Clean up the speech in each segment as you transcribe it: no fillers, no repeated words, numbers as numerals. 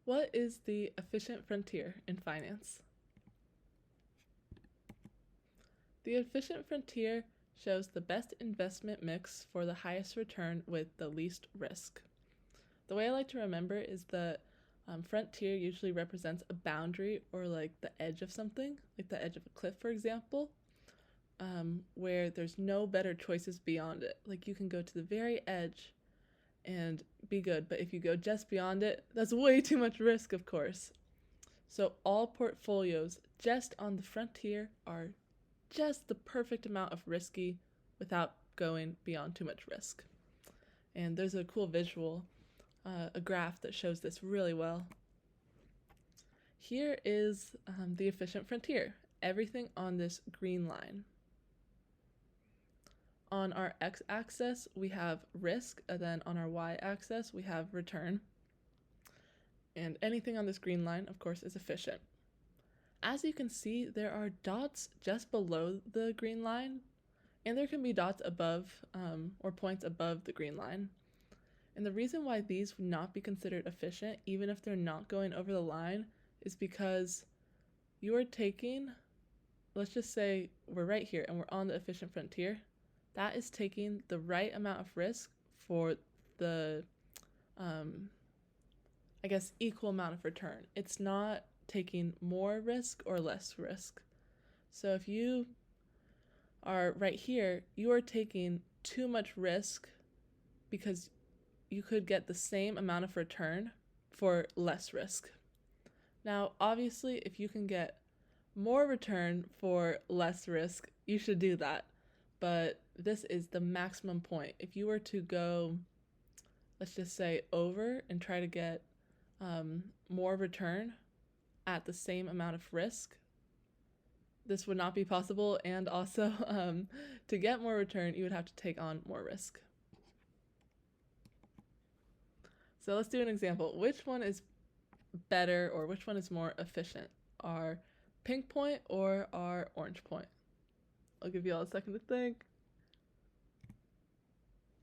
What is the efficient frontier in finance? The efficient frontier shows the best investment mix for the highest return with the least risk. The way I like to remember is that frontier usually represents a boundary or like the edge of something, like the edge of a cliff, for example, where there's no better choices beyond it. Like you can go to the very edge and be good, but if you go just beyond it, that's way too much risk, of course. So all portfolios just on the frontier are just the perfect amount of risky without going beyond too much risk. And there's a cool visual, a graph that shows this really well. Here is the efficient frontier, everything on this green line. On our x-axis, we have risk, and then on our y-axis, we have return. And anything on this green line, of course, is efficient. As you can see, there are dots just below the green line, and there can be dots above or points above the green line. And the reason why these would not be considered efficient, even if they're not going over the line, is because you are taking, let's just say we're right here and we're on the efficient frontier. That is taking the right amount of risk for the, I guess, equal amount of return. It's not taking more risk or less risk. So if you are right here, you are taking too much risk because you could get the same amount of return for less risk. Now, obviously, if you can get more return for less risk, you should do that. But this is the maximum point. If you were to go, let's just say, over and try to get more return at the same amount of risk, this would not be possible. And also, to get more return, you would have to take on more risk. So let's do an example. Which one is better or which one is more efficient? Our pink point or our orange point? I'll give you all a second to think.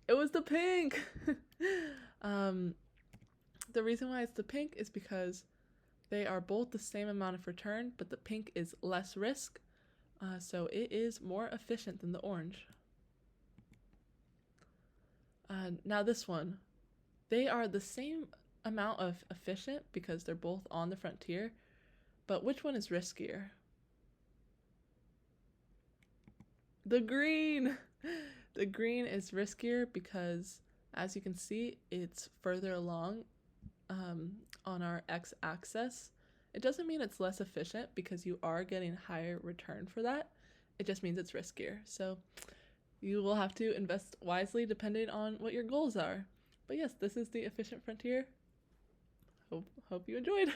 It was the pink! The reason why it's the pink is because they are both the same amount of return, but the pink is less risk, so it is more efficient than the orange. Now this one, they are the same amount of efficient because they're both on the frontier, but which one is riskier? The green! The green is riskier because, as you can see, it's further along on our x-axis. It doesn't mean it's less efficient because you are getting higher return for that. It just means it's riskier. So you will have to invest wisely depending on what your goals are. But yes, this is the efficient frontier. Hope you enjoyed.